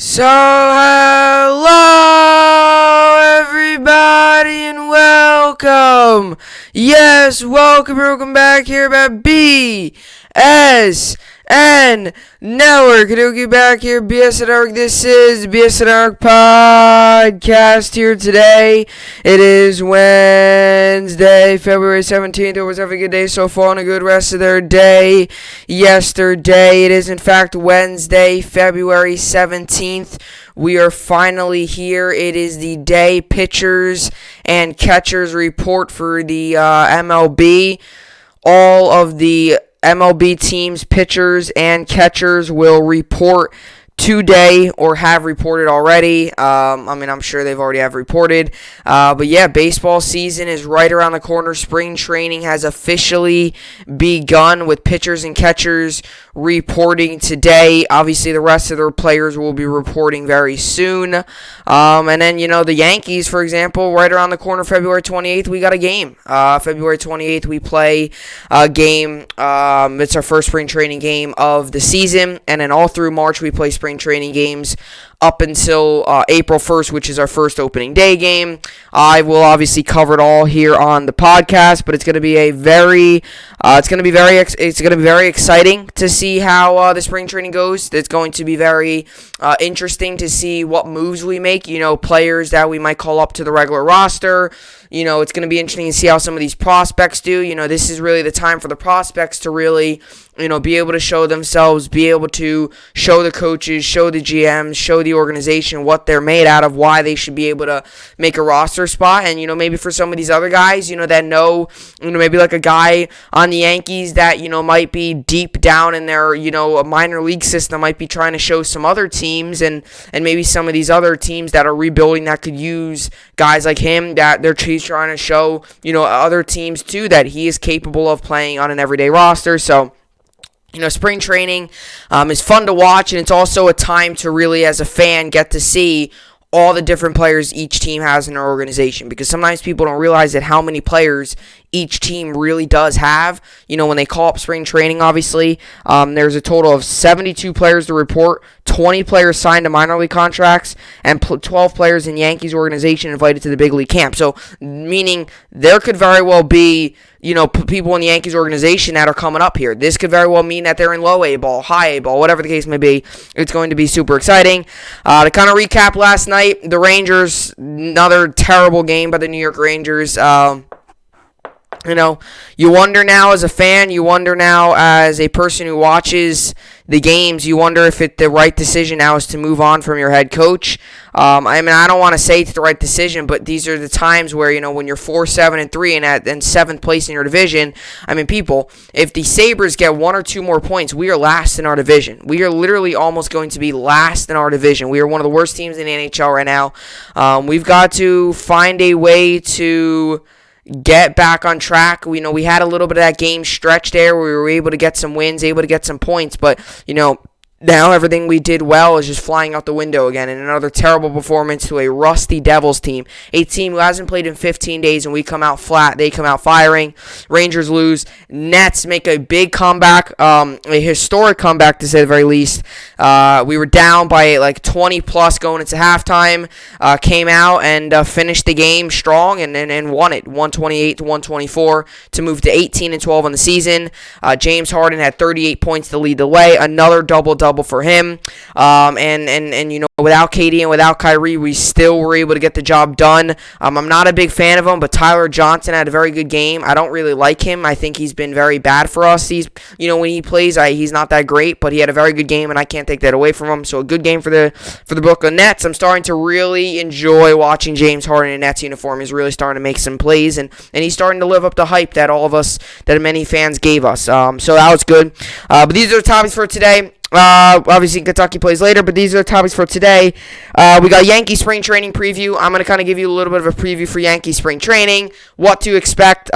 So, hello everybody and welcome. Yes, welcome back here about BSN Network. Kadoki back here, BSN Network. This is the BSN Network podcast here today. It is Wednesday, February 17th. Hope everyone's having a good day so far and a good rest of their day yesterday. It is in fact Wednesday, February 17th. We are finally here. It is the day pitchers and catchers report for the MLB. All of the MLB teams, pitchers, and catchers will report today or have reported already. I'm sure they've already have reported. But yeah, baseball season is right around the corner. Spring training has officially begun with pitchers and catchers reporting today. Obviously, the rest of their players will be reporting very soon. And then, the Yankees, for example, right around the corner, February 28th, we got a game. February 28th, we play a game. It's our first spring training game of the season. And then all through March, we play spring training games up until April 1st, which is our first opening day game. I will obviously cover it all here on the podcast, but it's going to be very exciting to see how the spring training goes. It's going to be very interesting to see what moves we make. Players that we might call up to the regular roster. It's going to be interesting to see how some of these prospects do. This is really the time for the prospects to really, be able to show themselves, be able to show the coaches, show the GMs, show the organization what they're made out of, why they should be able to make a roster spot. And, maybe for some of these other guys, that know, maybe like a guy on the Yankees that, might be deep down in their, a minor league system, might be trying to show some other teams and maybe some of these other teams that are rebuilding that could use guys like him, that he's trying to show, other teams too, that he is capable of playing on an everyday roster. So, spring training is fun to watch, and it's also a time to really, as a fan, get to see all the different players each team has in their organization, because sometimes people don't realize that how many players each team really does have. When they call up spring training, obviously, there's a total of 72 players to report, 20 players signed to minor league contracts, and 12 players in Yankees organization invited to the big league camp. So, meaning there could very well be, people in the Yankees organization that are coming up here. This could very well mean that they're in low A ball, high A ball, whatever the case may be. It's going to be super exciting. To kind of recap last night, the Rangers, another terrible game by the New York Rangers. You wonder now as a fan, you wonder now as a person who watches the games, you wonder if the right decision now is to move on from your head coach. I don't want to say it's the right decision, but these are the times where, when you're 4-7-3 and in 7th place in your division, people, if the Sabres get 1 or 2 more points, we are last in our division. We are literally almost going to be last in our division. We are one of the worst teams in the NHL right now. We've got to find a way to get back on track. We had a little bit of that game stretch there where we were able to get some wins, able to get some points, but now everything we did well is just flying out the window again, and another terrible performance to a rusty Devils team, a team who hasn't played in 15 days, and we come out flat. They come out firing. Rangers lose. Nets make a big comeback, a historic comeback to say the very least. We were down by like 20 plus going into halftime, came out and finished the game strong and won it, 128-124 to move to 18-12 on the season. James Harden had 38 points to lead the way, another double for him, and without KD and without Kyrie, we still were able to get the job done. I'm not a big fan of him, but Tyler Johnson had a very good game. I don't really like him. I think he's been very bad for us. He's, when he plays, he's not that great, but he had a very good game, and I can't take that away from him. So a good game for the Brooklyn Nets. I'm starting to really enjoy watching James Harden in Nets uniform. He's really starting to make some plays, and he's starting to live up to hype that all of us, that many fans gave us. So that was good. But these are the topics for today. Obviously Kentucky plays later, but these are the topics for today. We got Yankee spring training preview. I'm going to kind of give you a little bit of a preview for Yankee spring training, what to expect.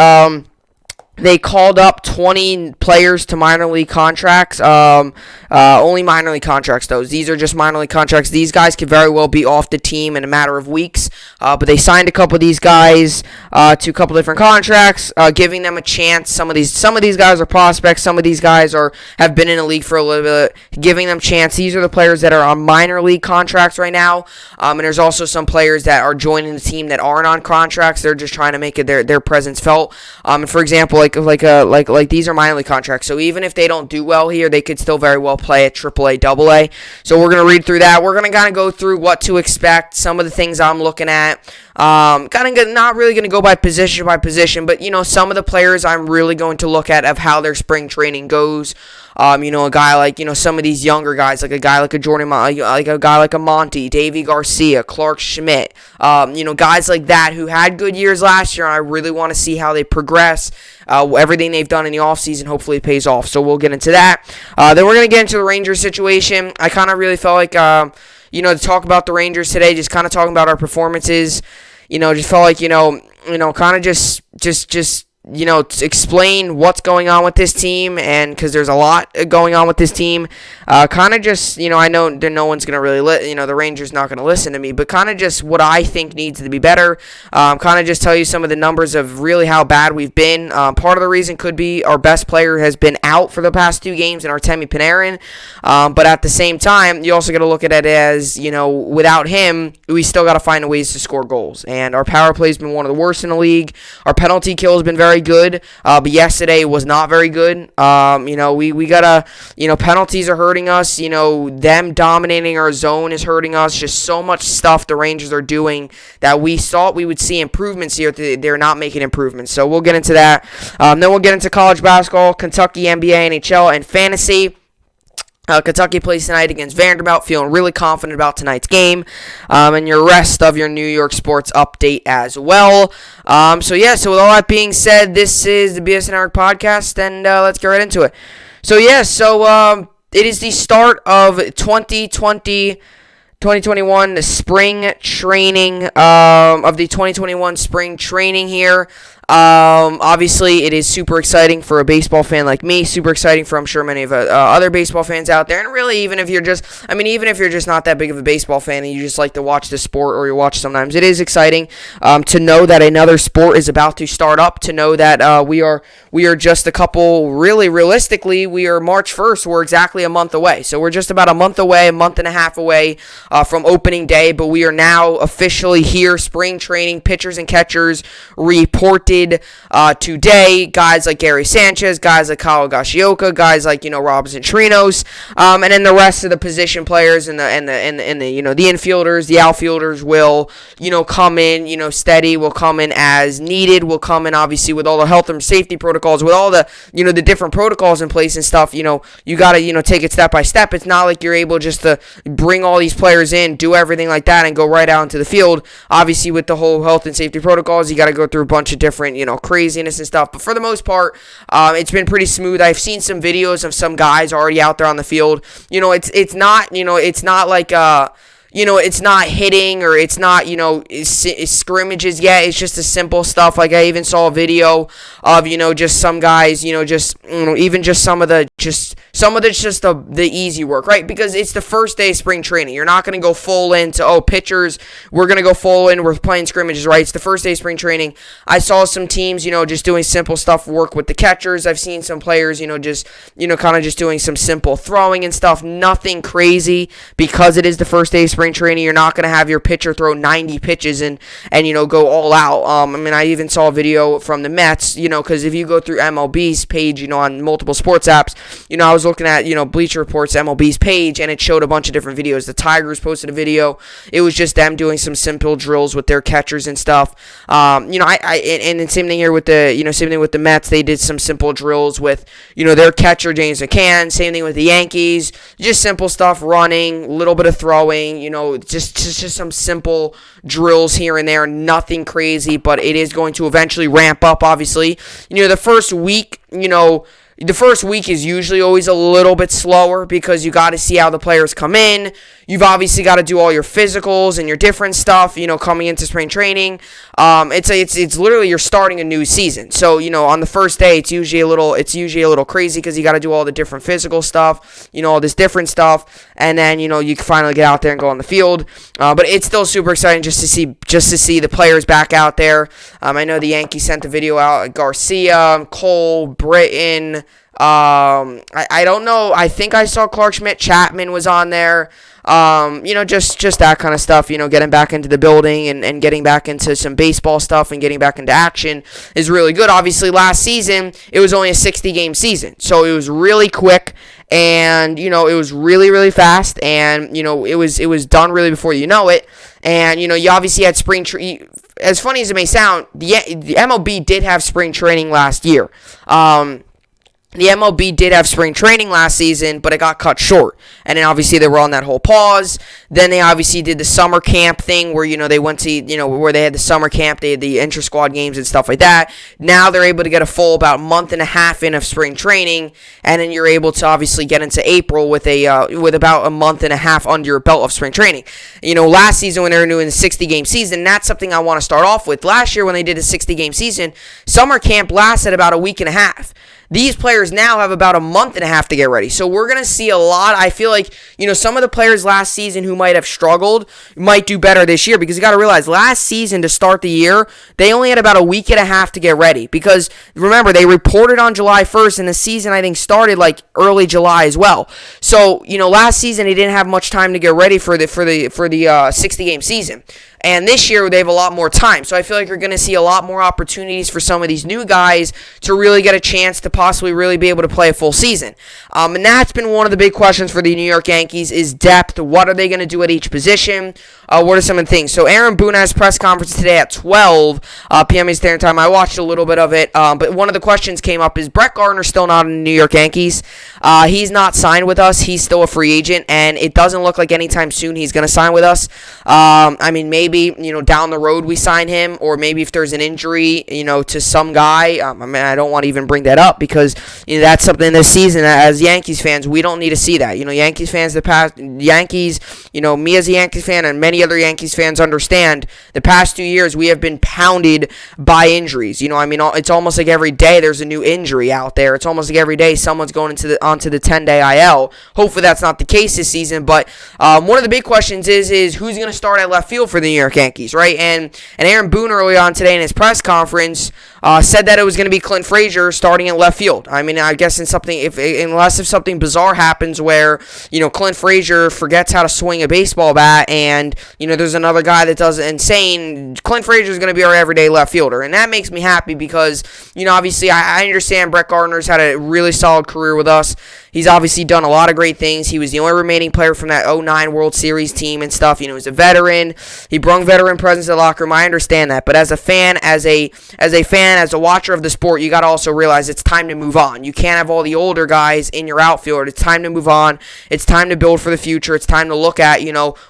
They called up 20 players to minor league contracts. Only minor league contracts, though. These are just minor league contracts. These guys could very well be off the team in a matter of weeks. But they signed a couple of these guys to a couple different contracts, giving them a chance. Some of these guys are prospects. Some of these guys have been in the league for a little bit, giving them chance. These are the players that are on minor league contracts right now. And there's also some players that are joining the team that aren't on contracts. They're just trying to make their presence felt. And for example, like these are minor league contracts, so even if they don't do well here, they could still very well play at AAA, AA. So we're gonna read through that. We're gonna kind of go through what to expect, some of the things I'm looking at. Not really gonna go by position, but some of the players I'm really going to look at of how their spring training goes. A guy like, some of these younger guys, like a guy like a Jordan, like a guy like a Monty, Davey Garcia, Clark Schmidt, guys like that who had good years last year, and I really want to see how they progress. Everything they've done in the offseason hopefully pays off, so we'll get into that. Then we're going to get into the Rangers situation. I kind of really felt like, to talk about the Rangers today, just kind of talking about our performances, just felt like, kind of just to explain what's going on with this team, and because there's a lot going on with this team, kind of just, I know that no one's going to really, the Rangers not going to listen to me, but kind of just what I think needs to be better, kind of just tell you some of the numbers of really how bad we've been. Part of the reason could be our best player has been out for the past 2 games in Artemi Panarin, but at the same time, you also got to look at it as, without him, we still got to find ways to score goals, and our power play has been one of the worst in the league. Our penalty kill has been very good, but yesterday was not very good. We gotta, penalties are hurting us. Them dominating our zone is hurting us. Just so much stuff the Rangers are doing that we thought we would see improvements here. They're not making improvements. So we'll get into that. Then we'll get into college basketball, Kentucky, NBA, NHL, and fantasy. Kentucky plays tonight against Vanderbilt. Feeling really confident about tonight's game, and your rest of your New York sports update as well. So with all that being said, this is the BSN podcast, and let's get right into it. It is the start of 2021, the spring training of the 2021 spring training here. Obviously, it is super exciting for a baseball fan like me. Super exciting for, I'm sure, many of other baseball fans out there. And really, even if you're just not that big of a baseball fan and you just like to watch the sport, or you watch sometimes, it is exciting to know that another sport is about to start up. To know that we are just a couple. Really, realistically, we are March 1st. We're exactly a month away. So we're just about a month away, a month and a half away from opening day. But we are now officially here. Spring training, pitchers and catchers reported today. Guys like Gary Sanchez, guys like Kyle Gashioka, guys like Robinson Trinos, and then the rest of the position players and the infielders, the outfielders will come in steady, will come in as needed, will come in obviously with all the health and safety protocols, with all the the different protocols in place and stuff. You gotta take it step by step. It's not like you're able just to bring all these players in, do everything like that, and go right out into the field. Obviously, with the whole health and safety protocols, you got to go through a bunch of different craziness and stuff, but for the most part, it's been pretty smooth. I've seen some videos of some guys already out there on the field. It's not like it's not hitting, or it's not, scrimmages yet. It's just the simple stuff. Like, I even saw a video of, just some guys, even just some of the easy work, right? Because it's the first day of spring training. You're not going to go full into, pitchers, we're going to go full in, we're playing scrimmages, right? It's the first day of spring training. I saw some teams, just doing simple stuff, work with the catchers. I've seen some players, kind of just doing some simple throwing and stuff. Nothing crazy, because it is the first day of spring training. You're not going to have your pitcher throw 90 pitches and go all out. I even saw a video from the Mets, because if you go through MLB's page, on multiple sports apps, I was looking at, Bleacher Report's MLB's page, and it showed a bunch of different videos. The Tigers posted a video. It was just them doing some simple drills with their catchers and stuff. And same thing here with the Mets. They did some simple drills with, their catcher, James McCann. Same thing with the Yankees. Just simple stuff, running, a little bit of throwing, just some simple drills here and there. Nothing crazy, but it is going to eventually ramp up, obviously. The first week, the first week is usually always a little bit slower because you got to see how the players come in. You've obviously got to do all your physicals and your different stuff, coming into spring training. It's literally you're starting a new season. So, on the first day, it's usually a little crazy because you got to do all the different physical stuff, all this different stuff, and then, you can finally get out there and go on the field. But it's still super exciting just to see the players back out there. I know the Yankees sent a video out. Garcia, Cole, Britton. I don't know. I think I saw Clark Schmidt. Chapman was on there. Just that kind of stuff, getting back into the building and getting back into some baseball stuff and getting back into action is really good. Obviously, last season, it was only a 60-game season, so it was really quick, and, it was really, really fast, and, it was done really before you know it, and, you obviously had as funny as it may sound, the MLB did have spring training last year. The MLB did have spring training last season, but it got cut short. And then obviously they were on that whole pause. Then they obviously did the summer camp thing where, they went to, where they had the summer camp, they had the intra-squad games and stuff like that. Now they're able to get a full about month and a half in of spring training, and then you're able to obviously get into April with about a month and a half under your belt of spring training. Last season when they were doing the 60-game season, that's something I want to start off with. Last year when they did a 60-game season, summer camp lasted about a week and a half. These players now have about a month and a half to get ready. So we're going to see a lot. I feel like, some of the players last season who might have struggled might do better this year, because you got to realize last season to start the year, they only had about a week and a half to get ready, because remember, they reported on July 1st and the season I think started like early July as well. So, last season they didn't have much time to get ready for the 60-game season. And this year, they have a lot more time. So I feel like you're going to see a lot more opportunities for some of these new guys to really get a chance to possibly really be able to play a full season. And that's been one of the big questions for the New York Yankees is depth. What are they going to do at each position? What are some of the things? So Aaron Boone has press conference today at 12 p.m. Eastern Time. I watched a little bit of it. But one of the questions came up, is Brett Gardner still not in the New York Yankees? He's not signed with us. He's still a free agent. And it doesn't look like anytime soon he's going to sign with us. Maybe, down the road we sign him, or maybe if there's an injury, to some guy. I don't want to even bring that up because, that's something this season as Yankees fans, we don't need to see that. Yankees fans, me as a Yankees fan and many other Yankees fans understand the past 2 years we have been pounded by injuries. It's almost like every day there's a new injury out there. It's almost like every day someone's going onto the 10-day IL. Hopefully that's not the case this season, but one of the big questions is who's going to start at left field for the New York Yankees, right? And Aaron Boone early on today in his press conference said that it was going to be Clint Fraser starting in left field. I guess unless if something bizarre happens where, Clint Fraser forgets how to swing a baseball bat and, there's another guy that does it insane, Clint Fraser is going to be our everyday left fielder. And that makes me happy because, obviously I understand Brett Gardner's had a really solid career with us. He's obviously done a lot of great things. He was the only remaining player from that 2009 World Series team and stuff. He's a veteran. He brought veteran presence to the locker room. I understand that. But as a fan, as a watcher of the sport, you got to also realize it's time to move on. You can't have all the older guys in your outfield. It's time to move on. It's time to build for the future. It's time to look at,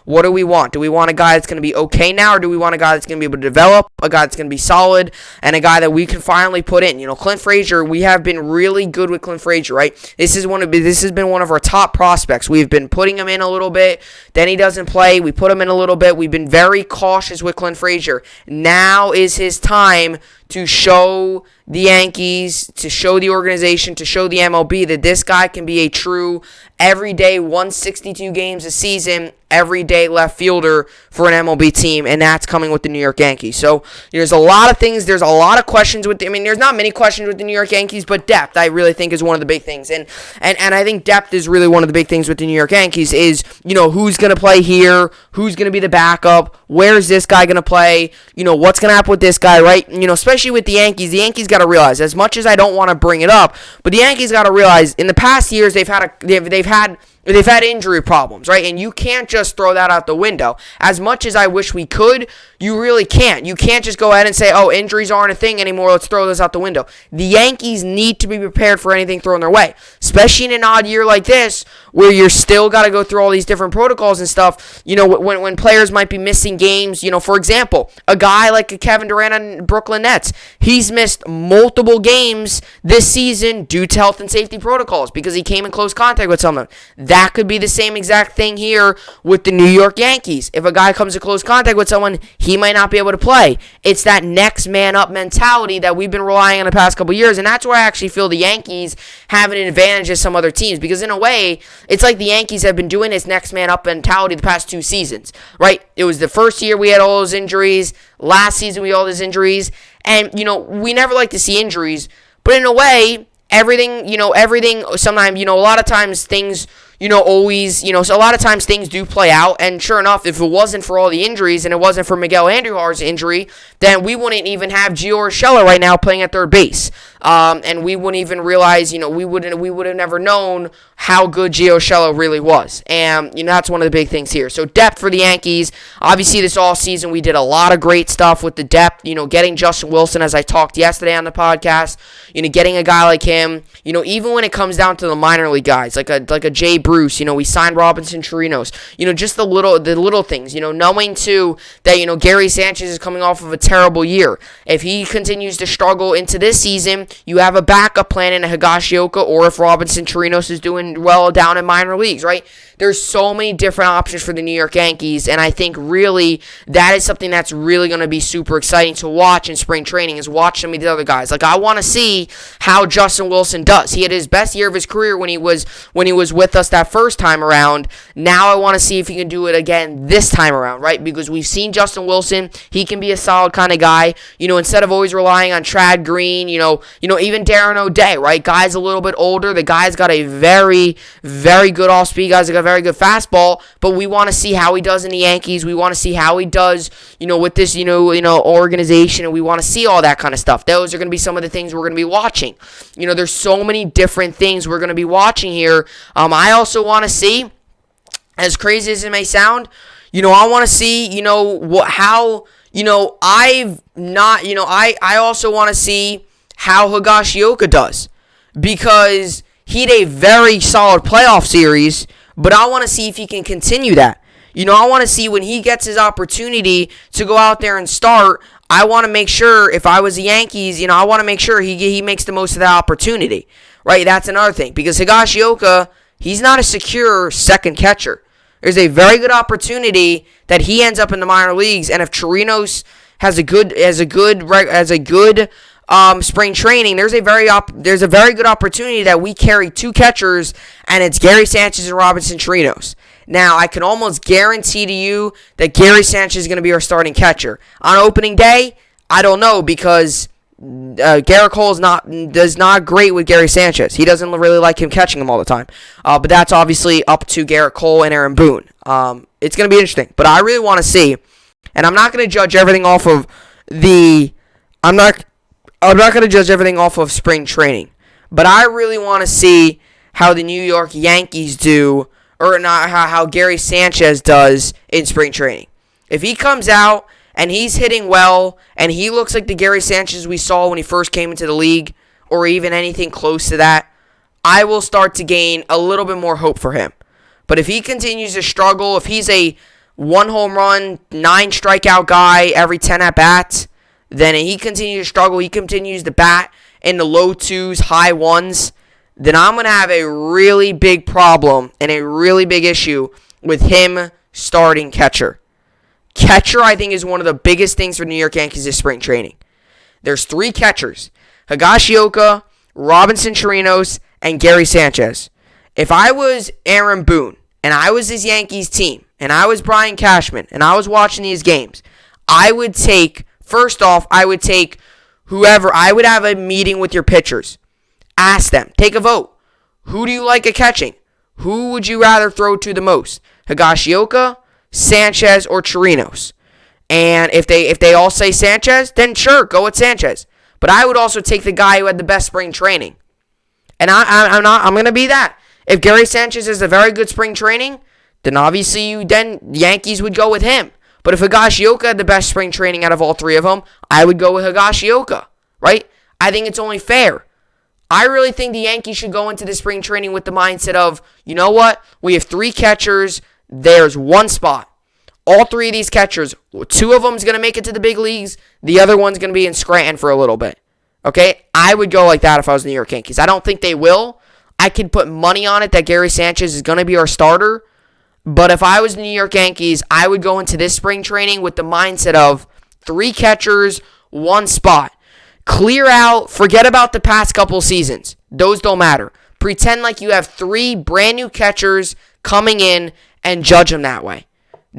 what do we want? Do we want a guy that's going to be okay now, or do we want a guy that's going to be able to develop, a guy that's going to be solid, and a guy that we can finally put in? Clint Fraser, we have been really good with Clint Fraser, right? This has been one of our top prospects. We've been putting him in a little bit. Then he doesn't play. We put him in a little bit. We've been very cautious with Clint Fraser. Now is his time to show the Yankees, to show the organization, to show the MLB that this guy can be a true everyday 162 games a season, everyday left fielder for an MLB team, and that's coming with the New York Yankees. So there's a lot of things, there's a lot of questions with there's not many questions with the New York Yankees, but depth I really think is one of the big things. And I think depth is really one of the big things with the New York Yankees is, who's going to play here, who's going to be the backup, where's this guy going to play, what's going to happen with this guy, right? Especially with the Yankees got to realize, as much as I don't want to bring it up, but the Yankees got to realize in the past years they've had injury problems, right? And you can't just throw that out the window. As much as I wish we could, you really can't. You can't just go ahead and say, oh, injuries aren't a thing anymore, let's throw this out the window. The Yankees need to be prepared for anything thrown their way, especially in an odd year like this where you're still got to go through all these different protocols and stuff, when players might be missing games, for example, a guy like Kevin Durant on Brooklyn Nets, he's missed multiple games this season due to health and safety protocols because he came in close contact with someone. That could be the same exact thing here with the New York Yankees. If a guy comes in close contact with someone, he might not be able to play. It's that next man up mentality that we've been relying on the past couple years, and that's where I actually feel the Yankees have an advantage of some other teams, because in a way, it's like the Yankees have been doing this next man up mentality the past 2 seasons, right? It was the first year we had all those injuries. Last season we had all those injuries. And, we never like to see injuries. But in a way, everything, sometimes, a lot of times things, always, so a lot of times things do play out. And sure enough, if it wasn't for all the injuries and it wasn't for Miguel Andujar's injury, then we wouldn't even have Gio Urshela right now playing at third base. And we wouldn't even realize, we would have never known how good Gio Urshela really was. And, that's one of the big things here. So depth for the Yankees. Obviously, this offseason we did a lot of great stuff with the depth, getting Justin Wilson, as I talked yesterday on the podcast, getting a guy like him, even when it comes down to the minor league guys, like a Jay Bruce, we signed Robinson Chirinos, just the little things, knowing too that, Gary Sanchez is coming off of a terrible year. If he continues to struggle into this season, you have a backup plan in a Higashioka, or if Robinson Chirinos is doing well down in minor leagues, right? There's so many different options for the New York Yankees, and I think really that is something that's really going to be super exciting to watch in spring training, is watch some of the other guys. Like, I want to see how Justin Wilson does. He had his best year of his career when he was with us that first time around. Now I want to see if he can do it again this time around, right? Because we've seen Justin Wilson. He can be a solid kind of guy, instead of always relying on Trad Green, even Darren O'Day, right? Guy's a little bit older. The guy's got a very, very good off-speed. Guy's got a very good fastball, but we want to see how he does in the Yankees. We want to see how he does, with this, organization, and we want to see all that kind of stuff. Those are going to be some of the things we're going to be watching. There's so many different things we're going to be watching here. I also want to see, as crazy as it may sound, I want to see, I also want to see how Higashioka does, because he had a very solid playoff series, but I want to see if he can continue that. I want to see when he gets his opportunity to go out there and start, I want to make sure, if I was the Yankees, I want to make sure he makes the most of that opportunity, right? That's another thing, because Higashioka, he's not a secure second catcher. There's a very good opportunity that he ends up in the minor leagues, and if Chirinos has a good spring training, there's a very good opportunity that we carry 2 catchers, and it's Gary Sanchez and Robinson Chirinos. Now, I can almost guarantee to you that Gary Sanchez is going to be our starting catcher. On opening day, I don't know, because Garrett Cole is not great with Gary Sanchez. He doesn't really like him catching him all the time. But that's obviously up to Garrett Cole and Aaron Boone. It's going to be interesting. But I really want to see, and I'm not going to judge everything off of I'm not going to judge everything off of spring training, but I really want to see how the New York Yankees do, or not, how Gary Sanchez does in spring training. If he comes out and he's hitting well, and he looks like the Gary Sanchez we saw when he first came into the league, or even anything close to that, I will start to gain a little bit more hope for him. But if he continues to struggle, if he's a 1 home run, 9 strikeout guy every 10 at-bats, then he continues to struggle, he continues to bat in the low 2s, high 1s, then I'm going to have a really big problem and a really big issue with him starting catcher. Catcher, I think, is one of the biggest things for New York Yankees this spring training. There's 3 catchers: Higashioka, Robinson Chirinos, and Gary Sanchez. If I was Aaron Boone, and I was this Yankees team, and I was Brian Cashman, and I was watching these games, I would take whoever. I would have a meeting with your pitchers. Ask them. Take a vote. Who do you like at catching? Who would you rather throw to the most? Higashioka, Sanchez, or Chirinos? And if they all say Sanchez, then sure, go with Sanchez. But I would also take the guy who had the best spring training. And I'm going to be that. If Gary Sanchez has a very good spring training, then obviously Yankees would go with him. But if Higashioka had the best spring training out of all 3 of them, I would go with Higashioka, right? I think it's only fair. I really think the Yankees should go into the spring training with the mindset of, you know what? We have 3 catchers. There's 1 spot. All 3 of these catchers, 2 of them is going to make it to the big leagues. The other one's going to be in Scranton for a little bit. Okay? I would go like that if I was the New York Yankees. I don't think they will. I could put money on it that Gary Sanchez is going to be our starter. But if I was the New York Yankees, I would go into this spring training with the mindset of 3 catchers, 1 spot. Clear out, forget about the past couple seasons. Those don't matter. Pretend like you have 3 brand new catchers coming in and judge them that way.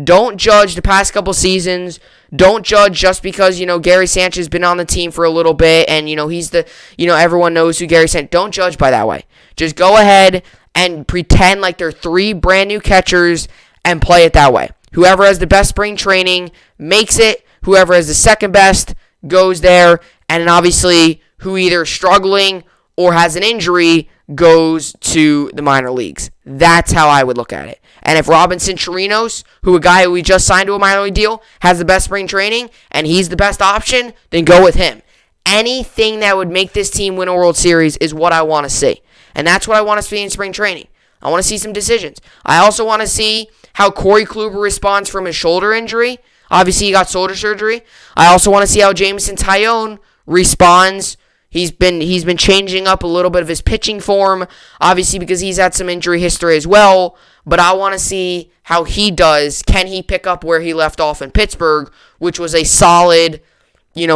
Don't judge the past couple seasons. Don't judge just because, Gary Sanchez has been on the team for a little bit and, he's the, everyone knows who Gary Sanchez. Don't judge by that way. Just go ahead and pretend like they're 3 brand new catchers and play it that way. Whoever has the best spring training makes it. Whoever has the second best goes there. And then obviously, who either is struggling or has an injury goes to the minor leagues. That's how I would look at it. And if Robinson Chirinos, a guy who we just signed to a minor league deal, has the best spring training and he's the best option, then go with him. Anything that would make this team win a World Series is what I want to see. And that's what I want to see in spring training. I want to see some decisions. I also want to see how Corey Kluber responds from his shoulder injury. Obviously, he got shoulder surgery. I also want to see how Jameson Taillon responds. He's been changing up a little bit of his pitching form, obviously because he's had some injury history as well. But I want to see how he does. Can he pick up where he left off in Pittsburgh, which was a solid,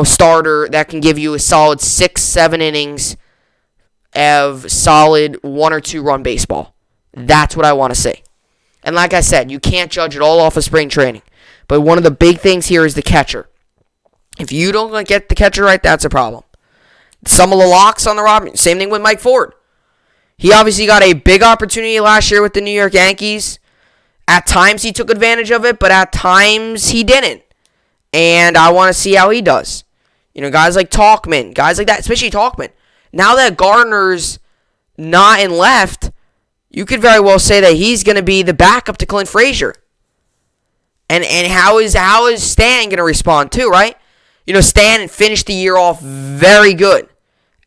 starter that can give you a solid 6-7 innings of solid 1 or 2 run baseball. That's what I want to see. And like I said, you can't judge it all off of spring training. But one of the big things here is the catcher. If you don't get the catcher right, that's a problem. Some of the locks on the roster, same thing with Mike Ford. He obviously got a big opportunity last year with the New York Yankees. At times he took advantage of it, but at times he didn't. And I want to see how he does. Guys like Talkman, guys like that, especially Talkman. Now that Gardner's not in left, you could very well say that he's going to be the backup to Clint Fraser. And how is Stanton going to respond too, right? Stanton finished the year off very good.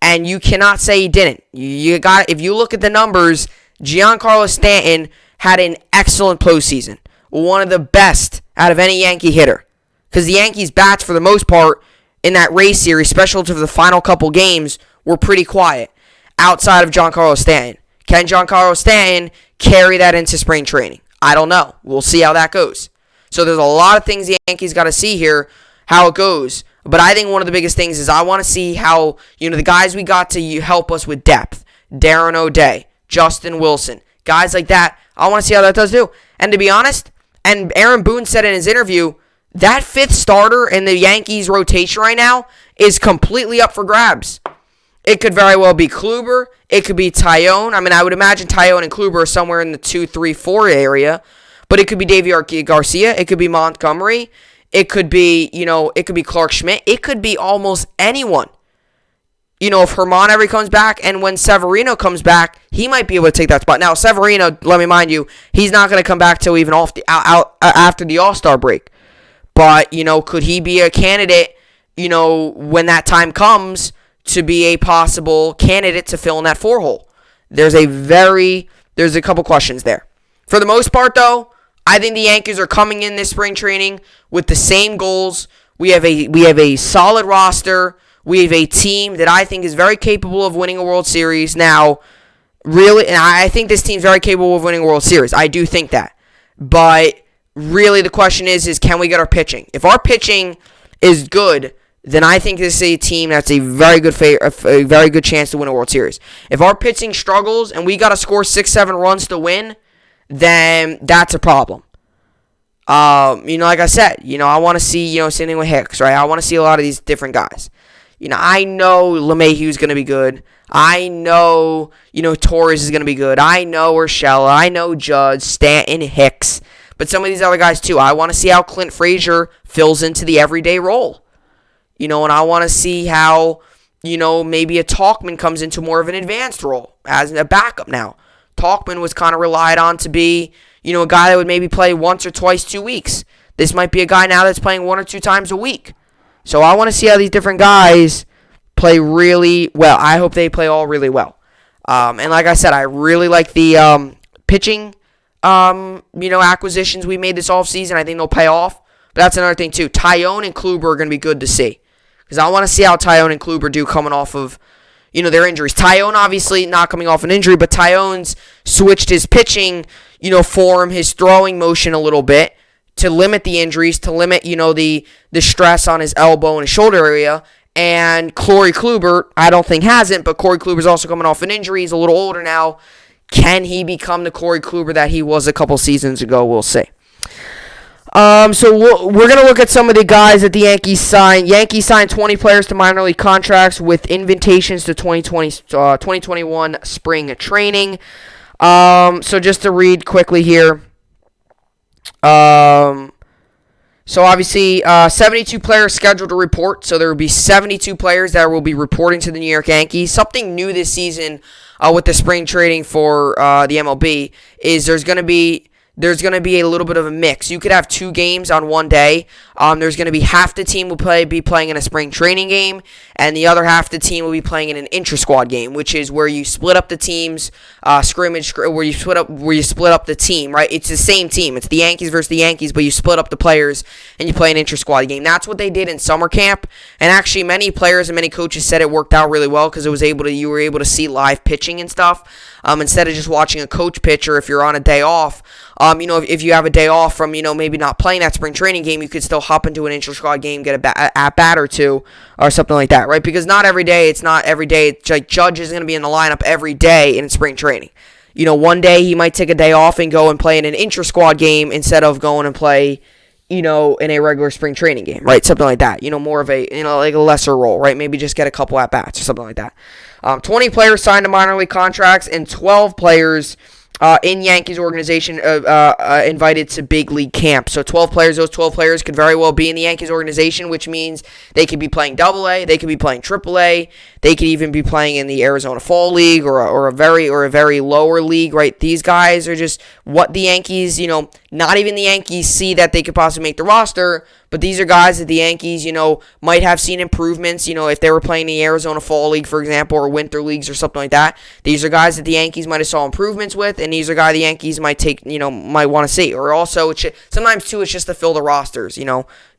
And you cannot say he didn't. If you look at the numbers, Giancarlo Stanton had an excellent postseason. One of the best out of any Yankee hitter. Because the Yankees' bats, for the most part, in that Rays series, especially to the final couple games, were pretty quiet outside of Giancarlo Stanton. Can Giancarlo Stanton carry that into spring training? I don't know. We'll see how that goes. So there's a lot of things the Yankees got to see here, how it goes. But I think one of the biggest things is I want to see how, the guys we got to help us with depth, Darren O'Day, Justin Wilson, guys like that, I want to see how that does too. And to be honest, and Aaron Boone said in his interview, that 5th starter in the Yankees rotation right now is completely up for grabs. It could very well be Kluber. It could be Taillon. I would imagine Taillon and Kluber are somewhere in the 2, 3, 4 area. But it could be Davey Garcia. It could be Montgomery. It could be, it could be Clark Schmidt. It could be almost anyone. If Herman ever comes back and when Severino comes back, he might be able to take that spot. Now, Severino, let me mind you, he's not going to come back till even after the All-Star break. But, could he be a candidate, when that time comes to be a possible candidate to fill in that 4 hole? There's a couple questions there. For the most part, though, I think the Yankees are coming in this spring training with the same goals. We have a solid roster. We have a team that I think is very capable of winning a World Series. Now, really, and I think this team's very capable of winning a World Series. I do think that. But really the question is can we get our pitching? If our pitching is good, then I think this is a team that's a very good chance to win a World Series. If our pitching struggles and we got to score 6-7 runs to win, then that's a problem. Like I said, I want to see, same thing with Hicks, right? I want to see a lot of these different guys. I know LeMahieu's going to be good. I know, Torres is going to be good. I know Urshela. I know Judge, Stanton, Hicks. But some of these other guys, too. I want to see how Clint Fraser fills into the everyday role. And I want to see how, maybe a Talkman comes into more of an advanced role as a backup now. Talkman was kind of relied on to be, a guy that would maybe play once or twice 2 weeks. This might be a guy now that's playing 1 or 2 times a week. So I want to see how these different guys play really well. I hope they play all really well. And like I said, I really like the pitching, acquisitions we made this offseason. I think they'll pay off. But that's another thing, too. Tyone and Kluber are going to be good to see. Because I want to see how Tyone and Kluber do coming off of, their injuries. Tyone, obviously, not coming off an injury, but Tyone's switched his pitching, form, his throwing motion a little bit to limit the injuries, to limit, the stress on his elbow and his shoulder area. And Corey Kluber, I don't think hasn't, but Corey Kluber's also coming off an injury. He's a little older now. Can he become the Corey Kluber that he was a couple seasons ago? We'll see. So we're going to look at some of the guys that the Yankees signed. Yankees signed 20 players to minor league contracts with invitations to 2021 spring training. So just to read quickly here. So obviously, 72 players scheduled to report. So there will be 72 players that will be reporting to the New York Yankees. Something new this season with the spring trading for the MLB is there's going to be a little bit of a mix. You could have 2 games on one day. There's going to be half the team will be playing in a spring training game, and the other half of the team will be playing in an intra-squad game, which is where you split up the teams, scrimmage, where you split up the team, right? It's the same team. It's the Yankees versus the Yankees, but you split up the players and you play an intra-squad game. That's what they did in summer camp, and actually many players and many coaches said it worked out really well because you were able to see live pitching and stuff instead of just watching a coach pitch, or if you're on a day off. If you have a day off from, maybe not playing that spring training game, you could still hop into an intra-squad game, get a at-bat or two, or something like that, right? Because not every day, it's like Judge is going to be in the lineup every day in spring training. One day he might take a day off and go and play in an intra-squad game instead of going and play, in a regular spring training game, right? Something like that. More of a, like a lesser role, right? Maybe just get a couple at-bats or something like that. 20 players signed to minor league contracts, and 12 players in Yankees organization invited to big league camp. So 12 players, those 12 players could very well be in the Yankees organization, which means they could be playing AA, they could be playing AAA, they could even be playing in the Arizona Fall League or a very lower league, right? These guys are just what the Yankees, not even the Yankees see that they could possibly make the roster, but these are guys that the Yankees, might have seen improvements, if they were playing the Arizona Fall League, for example, or winter leagues or something like that. These are guys that the Yankees might have saw improvements with, and these are guys the Yankees might take, might want to see. Or also, sometimes, too, it's just to fill the rosters,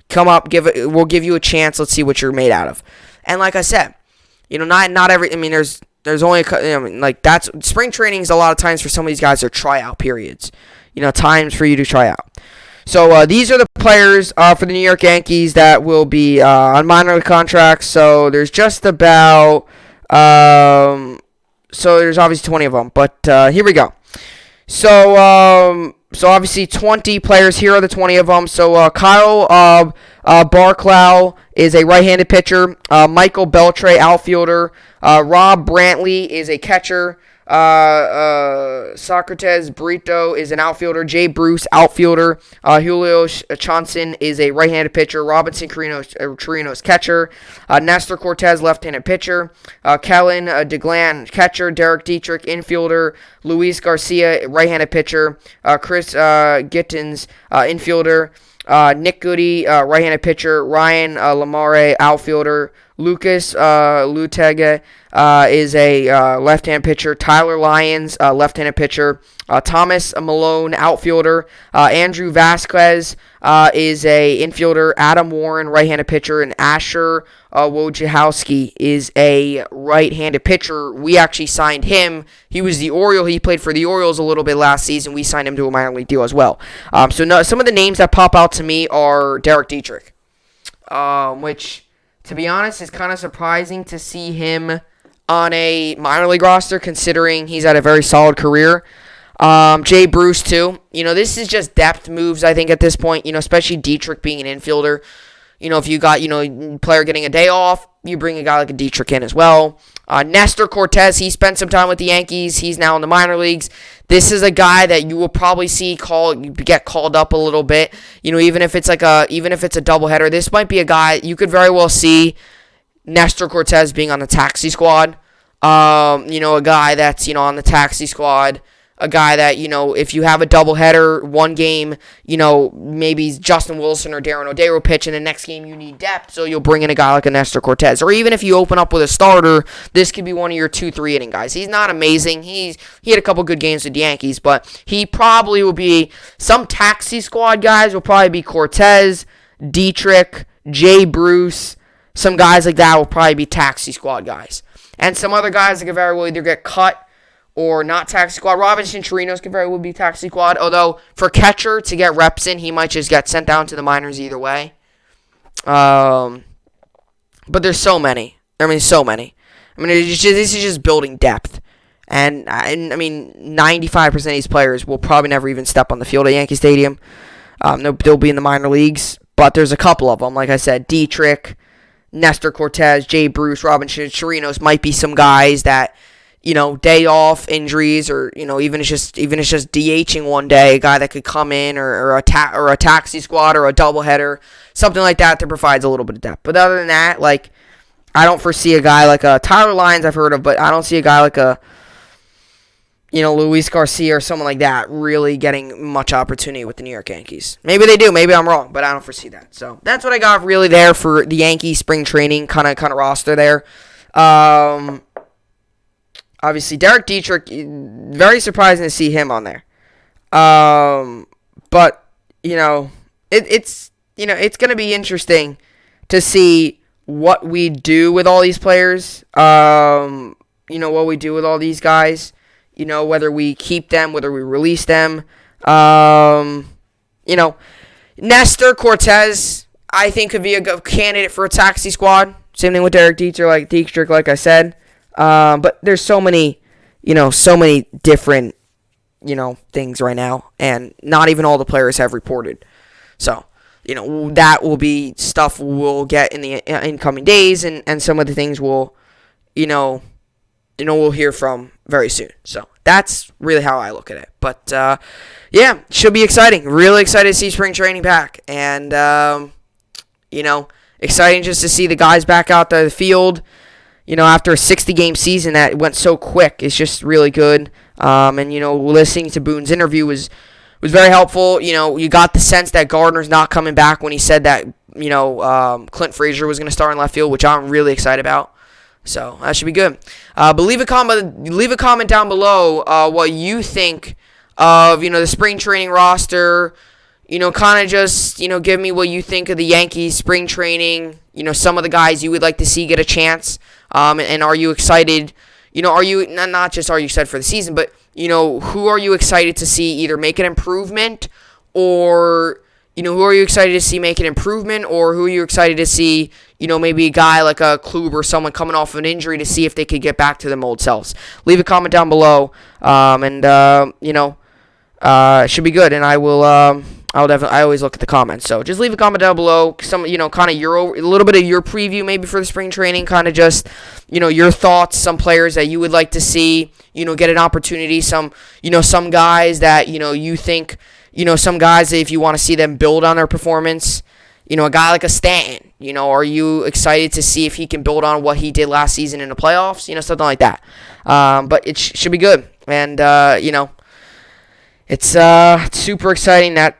Come up, we'll give you a chance, let's see what you're made out of. And like I said, not every, there's only, that's, spring trainings a lot of times for some of these guys are tryout periods, times for you to try out. So these are the players for the New York Yankees that will be on minor league contracts. So there's just about, so there's obviously 20 of them, but here we go. So obviously 20 players. Here are the 20 of them. So Kyle Barclow is a right-handed pitcher. Michael Beltre, outfielder. Rob Brantley is a catcher. Socrates Brito is an outfielder. Jay Bruce, outfielder. Julio Johnson is a right-handed pitcher. Robinson Chirinos, catcher. Nestor Cortez, left-handed pitcher. Kellen DeGlan, catcher. Derek Dietrich, infielder. Luis Garcia, right-handed pitcher. Chris Gittins, infielder. Nick Goody, right-handed pitcher. Ryan Lamare, outfielder. Lucas Lutega is a left-hand pitcher. Tyler Lyons, left-handed pitcher. Thomas Malone, outfielder. Andrew Vasquez is a infielder. Adam Warren, right-handed pitcher. And Asher Wojciechowski is a right-handed pitcher. We actually signed him. He was the Oriole. He played for the Orioles a little bit last season. We signed him to a minor league deal as well. Some of the names that pop out to me are Derek Dietrich, which, to be honest, is kind of surprising to see him on a minor league roster, considering he's had a very solid career. Jay Bruce, too. This is just depth moves, I think, at this point, especially Dietrich being an infielder. If you got, player getting a day off, you bring a guy like a Dietrich in as well. Nestor Cortez, he spent some time with the Yankees. He's now in the minor leagues. This is a guy that you will probably see get called up a little bit. Even if it's a doubleheader, this might be a guy you could very well see Nestor Cortez being on the taxi squad. A guy that's on the taxi squad. a guy that, if you have a doubleheader, one game, maybe Justin Wilson or Darren O'Day will pitch, and the next game you need depth, so you'll bring in a guy like a Nestor Cortez. Or even if you open up with a starter, this could be one of your 2-3 inning guys. He's not amazing. He had a couple good games with the Yankees, but he probably will be, some taxi squad guys will probably be Cortez, Dietrich, Jay Bruce. Some guys like that will probably be taxi squad guys. And some other guys that could very well either get cut or not taxi squad. Robinson Chirinos could very well be taxi squad. Although, for catcher, to get reps in, he might just get sent down to the minors either way. But there's so many. So many. This is just building depth. And 95% of these players will probably never even step on the field at Yankee Stadium. They'll be in the minor leagues. But there's a couple of them. Like I said, Dietrich, Nestor Cortez, Jay Bruce, Robinson Chirinos might be some guys that, day off, injuries, or even it's just DHing one day, a guy that could come in, or a taxi squad, or a doubleheader, something like that provides a little bit of depth. But other than that, I don't foresee a guy like a Tyler Lyons I've heard of, but I don't see a guy like a Luis Garcia or someone like that really getting much opportunity with the New York Yankees. Maybe they do. Maybe I'm wrong, but I don't foresee that. So that's what I got really there for the Yankee spring training kind of roster there. Obviously, Derek Dietrich, very surprising to see him on there. But it's going to be interesting to see what we do with all these players. What we do with all these guys. Whether we keep them, whether we release them. Nestor Cortez, I think, could be a good candidate for a taxi squad. Same thing with Derek Dietrich, like I said. But there's so many different, things right now, and not even all the players have reported. So, that will be stuff we'll get in the incoming days, and some of the things we'll hear from very soon. So that's really how I look at it. But should be exciting. Really excited to see spring training back, and exciting just to see the guys back out there in the field. After a 60-game season that went so quick, it's just really good. And listening to Boone's interview was very helpful. You got the sense that Gardner's not coming back when he said that Clint Fraser was going to start in left field, which I'm really excited about. So that should be good. But leave a comment down below what you think of the spring training roster. Kind of just give me what you think of the Yankees spring training. Some of the guys you would like to see get a chance. And are you excited? Are you not just are you excited for the season, but who are you excited to see either make an improvement, or who are you excited to see make an improvement, or who are you excited to see maybe a guy like a Klub or someone coming off of an injury to see if they could get back to their old selves. Leave a comment down below, it should be good, and I always look at the comments. So just leave a comment down below. Some, kind of a little bit of your preview maybe for the spring training. Kind of just, your thoughts. Some players that you would like to see, get an opportunity. Some guys that you think, some guys that if you want to see them build on their performance. A guy like a Stanton. Are you excited to see if he can build on what he did last season in the playoffs? Something like that. But it should be good, and It's super exciting that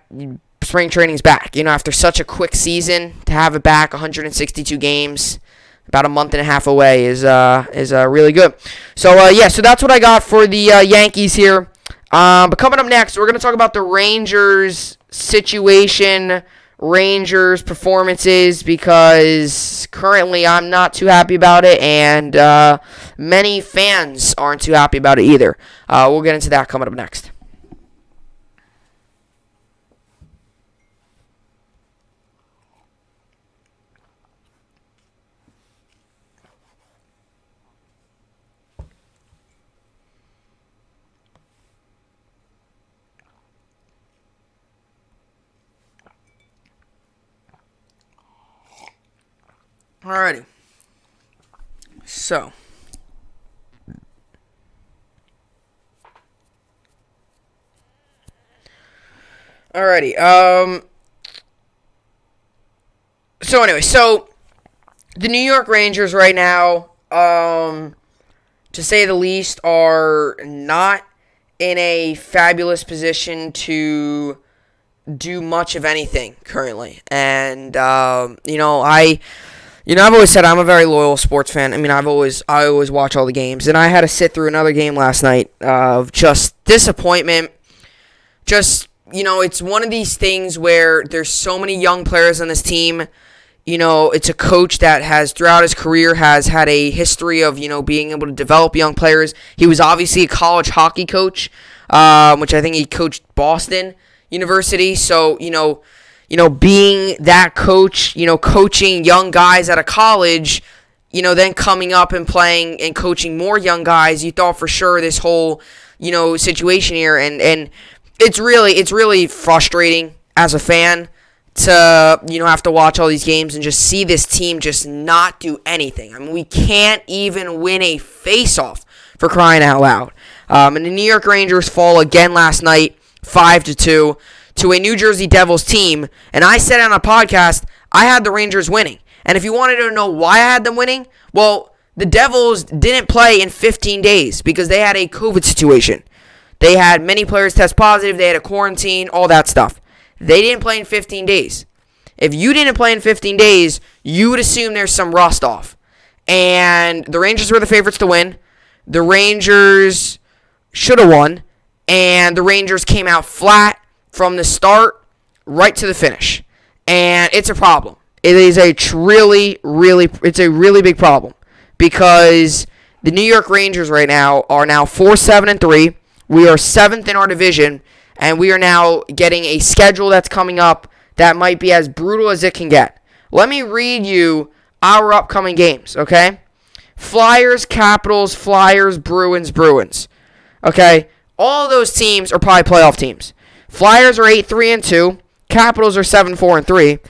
spring training's back. After such a quick season, to have it back, 162 games, about a month and a half away, is really good. So so that's what I got for the Yankees here. But coming up next, we're going to talk about the Rangers situation, Rangers performances, because currently I'm not too happy about it, and many fans aren't too happy about it either. We'll get into that coming up next. Alrighty. So. Alrighty. So the New York Rangers right now, to say the least, are not in a fabulous position to do much of anything currently. And I've always said I'm a very loyal sports fan. I mean, I always watch all the games, and I had to sit through another game last night of just disappointment. Just, it's one of these things where there's so many young players on this team. It's a coach that has, throughout his career, has had a history of, being able to develop young players. He was obviously a college hockey coach, which I think he coached Boston University. So, being that coach, coaching young guys out of college, then coming up and playing and coaching more young guys, you thought for sure this whole, situation here. And it's really frustrating as a fan to, have to watch all these games and just see this team just not do anything. I mean, we can't even win a face-off, for crying out loud. And the New York Rangers fall again last night, 5-2, to a New Jersey Devils team. And I said on a podcast, I had the Rangers winning. And if you wanted to know why I had them winning, well, the Devils didn't play in 15 days because they had a COVID situation. They had many players test positive. They had a quarantine, all that stuff. They didn't play in 15 days. If you didn't play in 15 days, you would assume there's some rust off. And the Rangers were the favorites to win. The Rangers should have won. And the Rangers came out flat from the start right to the finish. And it's a problem. It is a really big problem. Because the New York Rangers right now are now 4-7-3. We are 7th in our division. And we are now getting a schedule that's coming up that might be as brutal as it can get. Let me read you our upcoming games, okay? Flyers, Capitals, Flyers, Bruins. Okay? All of those teams are probably playoff teams. Flyers are 8-3-2. Capitals are 7-4-3.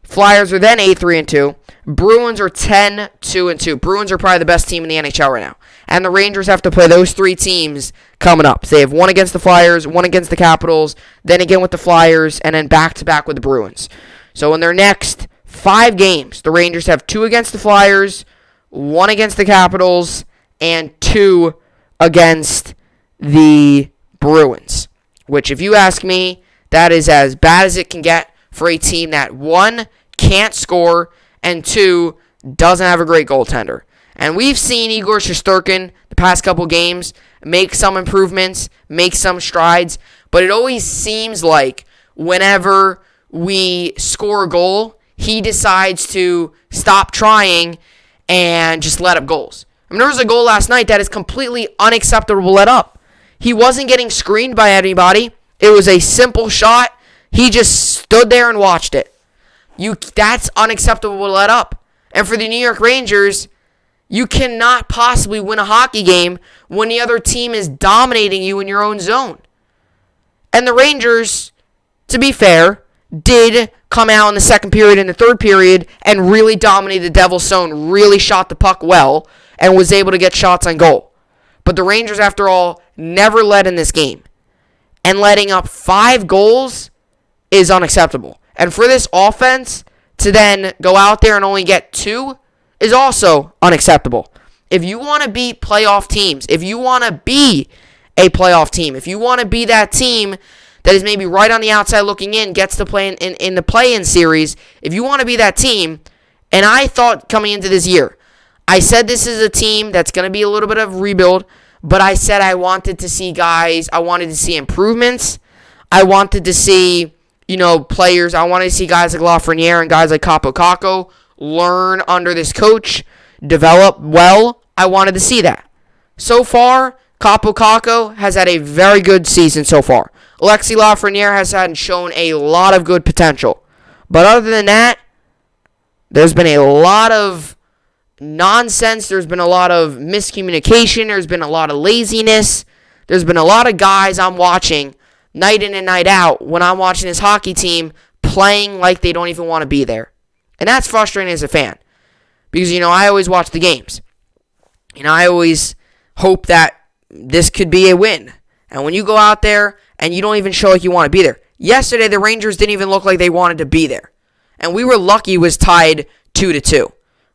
Flyers are then 8-3-2. Bruins are 10-2-2. Bruins are probably the best team in the NHL right now. And the Rangers have to play those three teams coming up. So they have one against the Flyers, one against the Capitals, then again with the Flyers, and then back-to-back with the Bruins. So in their next 5 games, the Rangers have 2 against the Flyers, 1 against the Capitals, and 2 against the Bruins. Which, if you ask me, that is as bad as it can get for a team that, 1, can't score, and 2, doesn't have a great goaltender. And we've seen Igor Shesterkin the past couple games make some improvements, make some strides, but it always seems like whenever we score a goal, he decides to stop trying and just let up goals. I mean, there was a goal last night that is completely unacceptable to let up. He wasn't getting screened by anybody. It was a simple shot. He just stood there and watched it. That's unacceptable to let up. And for the New York Rangers, you cannot possibly win a hockey game when the other team is dominating you in your own zone. And the Rangers, to be fair, did come out in the second period and the third period and really dominated the Devils' zone, really shot the puck well, and was able to get shots on goal. But the Rangers, after all, never led in this game. And letting up 5 goals is unacceptable. And for this offense to then go out there and only get 2 is also unacceptable. If you want to beat playoff teams, if you want to be a playoff team, if you want to be that team that is maybe right on the outside looking in, gets to play in the play-in series, if you want to be that team, and I thought coming into this year, I said this is a team that's going to be a little bit of rebuild, but I said I wanted to see guys, I wanted to see improvements, I wanted to see, players, I wanted to see guys like Lafreniere and guys like Capo learn under this coach, develop well. I wanted to see that. So far, Capo has had a very good season so far. Alexis Lafreniere has shown a lot of good potential. But other than that, there's been a lot of nonsense. There's been a lot of miscommunication. There's been a lot of laziness. There's been a lot of guys I'm watching night in and night out when I'm watching this hockey team playing like they don't even want to be there. And that's frustrating as a fan. Because, I always watch the games. I always hope that this could be a win. And when you go out there and you don't even show like you want to be there. Yesterday, the Rangers didn't even look like they wanted to be there. And we were lucky it was tied 2-2.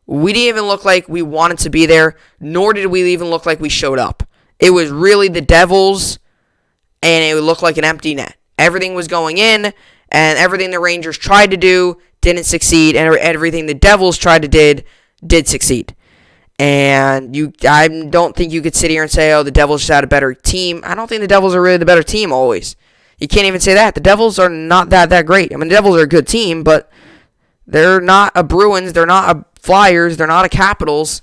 We didn't even look like we wanted to be there, nor did we even look like we showed up. It was really the Devils and it would look like an empty net. Everything was going in, and everything the Rangers tried to do didn't succeed, and everything the Devils tried to did succeed. And I don't think you could sit here and say, oh, the Devils just had a better team. I don't think the Devils are really the better team always. You can't even say that. The Devils are not that great. I mean, the Devils are a good team, but they're not a Bruins. They're not a Flyers. They're not a Capitals.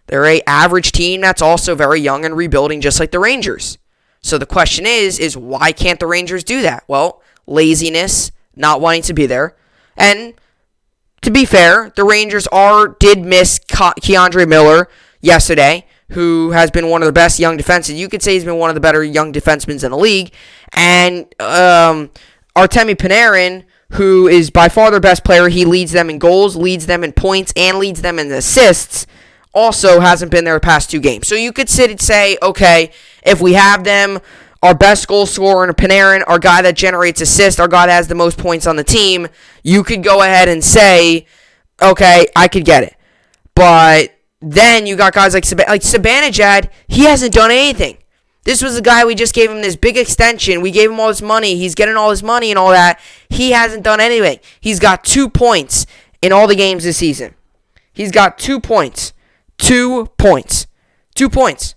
They're a average team that's also very young and rebuilding, just like the Rangers. So the question is why can't the Rangers do that? Well, laziness, not wanting to be there. And to be fair, the Rangers did miss Keandre Miller yesterday, who has been one of the best young defensemen. You could say he's been one of the better young defensemen in the league. And Artemi Panarin, who is by far their best player, he leads them in goals, leads them in points, and leads them in assists, also hasn't been there the past 2 games. So you could sit and say, okay, if we have them, our best goal scorer in Panarin, our guy that generates assists, our guy that has the most points on the team, you could go ahead and say, okay, I could get it. But then you got guys like Zibanejad, he hasn't done anything. This was a guy, we just gave him this big extension. We gave him all this money. He's getting all this money and all that. He hasn't done anything. He's got 2 points in all the games this season. He's got 2 points. 2 points. 2 points.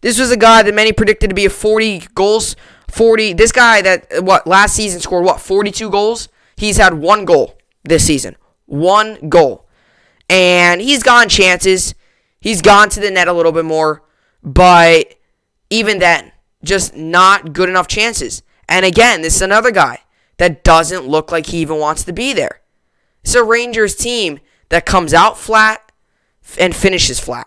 This was a guy that many predicted to be a 40 goals. This guy that, last season scored, 42 goals? He's had 1 goal this season. 1 goal. And he's gotten chances. He's gone to the net a little bit more. But even then, just not good enough chances. And again, this is another guy that doesn't look like he even wants to be there. It's a Rangers team that comes out flat and finishes flat.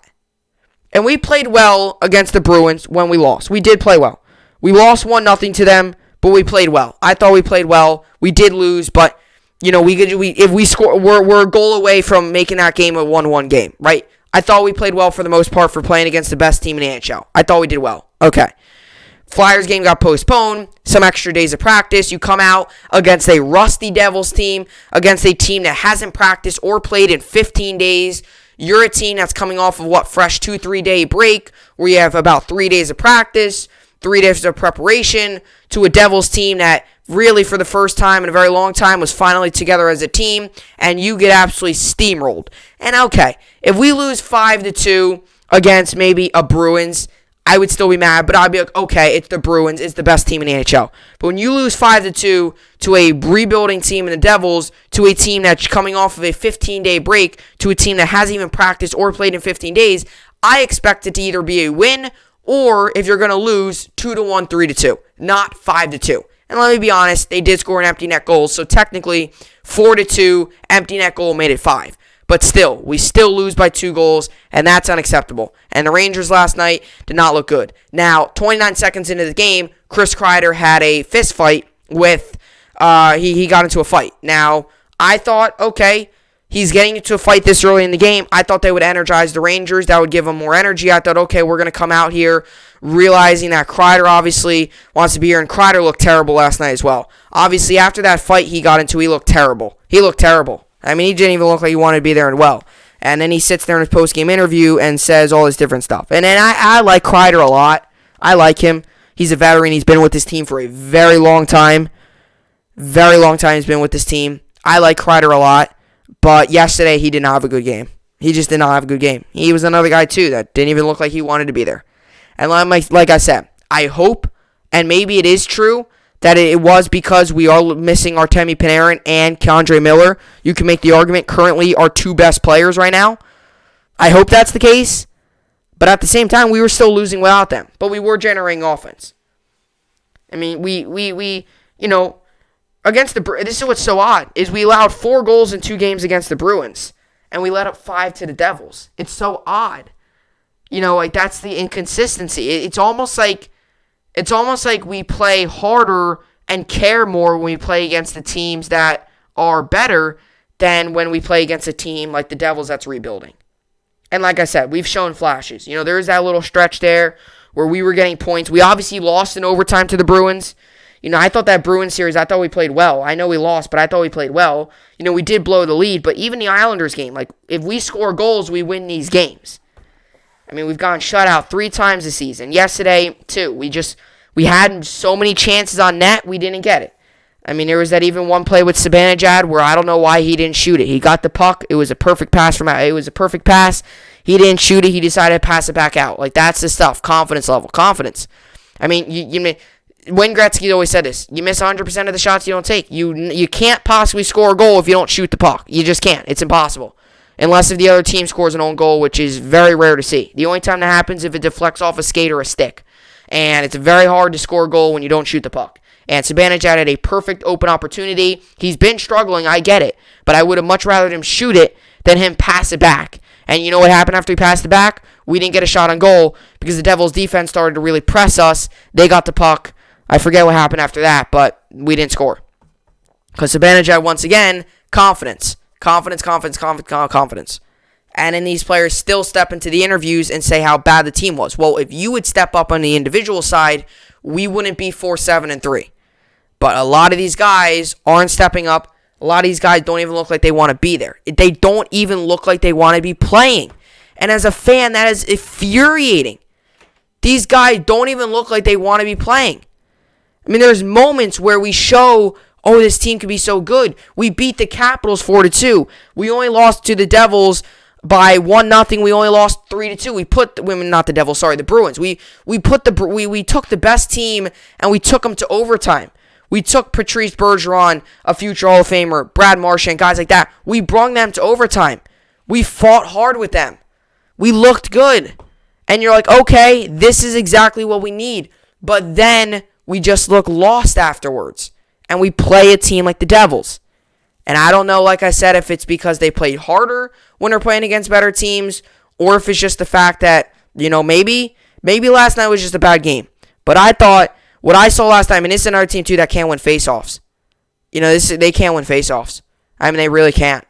And we played well against the Bruins when we lost. We did play well. We lost 1-0 to them, but we played well. I thought we played well. We did lose, but if we score, we're a goal away from making that game a 1-1 game, right? I thought we played well for the most part for playing against the best team in the NHL. I thought we did well. Okay. Flyers game got postponed, some extra days of practice. You come out against a rusty Devils team, against a team that hasn't practiced or played in 15 days. You're a team that's coming off of fresh 2-3 day break where you have about 3 days of practice, 3 days of preparation, to a Devils team that really for the first time in a very long time was finally together as a team, and you get absolutely steamrolled. And okay, if we lose 5-2 against maybe a Bruins, I would still be mad, but I'd be like, okay, it's the Bruins, it's the best team in the NHL. But when you lose 5-2 to a rebuilding team in the Devils, to a team that's coming off of a 15-day break, to a team that hasn't even practiced or played in 15 days, I expect it to either be a win or, if you're going to lose, 2-1, 3-2, not 5-2. And let me be honest, they did score an empty net goal, so technically 4-2, empty net goal made it 5. But still, we still lose by 2 goals, and that's unacceptable. And the Rangers last night did not look good. Now, 29 seconds into the game, Chris Kreider had a fist fight with, he got into a fight. Now, I thought, okay, he's getting into a fight this early in the game. I thought they would energize the Rangers. That would give them more energy. I thought, okay, we're going to come out here realizing that Kreider obviously wants to be here, and Kreider looked terrible last night as well. Obviously, after that fight he got into, he looked terrible. He looked terrible. I mean, he didn't even look like he wanted to be there and well. And then he sits there in his post-game interview and says all this different stuff. And then I like Kreider a lot. I like him. He's a veteran. He's been with this team for a very long time. Very long time he's been with this team. I like Kreider a lot. But yesterday, he did not have a good game. He just did not have a good game. He was another guy, too, that didn't even look like he wanted to be there. And like I said, I hope, and maybe it is true, that it was because we are missing Artemi Panarin and Keandre Miller. You can make the argument currently our 2 best players right now. I hope that's the case. But at the same time, we were still losing without them. But we were generating offense. I mean, we against this is what's so odd, is we allowed 4 goals in 2 games against the Bruins. And we let up 5 to the Devils. It's so odd. That's the inconsistency. It's almost like we play harder and care more when we play against the teams that are better than when we play against a team like the Devils that's rebuilding. And like I said, we've shown flashes. There's that little stretch there where we were getting points. We obviously lost in overtime to the Bruins. I thought that Bruins series, I thought we played well. I know we lost, but I thought we played well. We did blow the lead, but even the Islanders game, if we score goals, we win these games. I mean, we've gone shut out 3 times this season. Yesterday, too. We had so many chances on net, we didn't get it. I mean, there was that even one play with Zibanejad where I don't know why he didn't shoot it. He got the puck. It was a perfect pass It was a perfect pass. He didn't shoot it. He decided to pass it back out. Like, that's the stuff. Confidence level. Confidence. I mean, Wayne Gretzky always said this. You miss 100% of the shots you don't take. You can't possibly score a goal if you don't shoot the puck. You just can't. It's impossible. Unless if the other team scores an own goal, which is very rare to see. The only time that happens is if it deflects off a skate or a stick. And it's very hard to score a goal when you don't shoot the puck. And Zibanejad had a perfect open opportunity. He's been struggling, I get it. But I would have much rather him shoot it than him pass it back. And you know what happened after he passed it back? We didn't get a shot on goal because the Devils' defense started to really press us. They got the puck. I forget what happened after that, but we didn't score. Because Zibanejad, once again, confidence. Confidence. And then these players still step into the interviews and say how bad the team was. Well, if you would step up on the individual side, we wouldn't be 4-7-3. But a lot of these guys aren't stepping up. A lot of these guys don't even look like they want to be there. They don't even look like they want to be playing. And as a fan, that is infuriating. These guys don't even look like they want to be playing. I mean, there's moments where we show, oh, this team could be so good. We beat the Capitals 4-2. We only lost to the Devils by 1-0. We only lost 3-2. We put the Bruins. We took the best team and we took them to overtime. We took Patrice Bergeron, a future Hall of Famer, Brad Marchand, guys like that. We brung them to overtime. We fought hard with them. We looked good. And you're like, okay, this is exactly what we need. But then we just look lost afterwards. And we play a team like the Devils. And I don't know, like I said, if it's because they played harder when they're playing against better teams, or if it's just the fact that, maybe last night was just a bad game. But I thought what I saw last time, and this is another team too that can't win faceoffs. They can't win faceoffs. I mean, they really can't.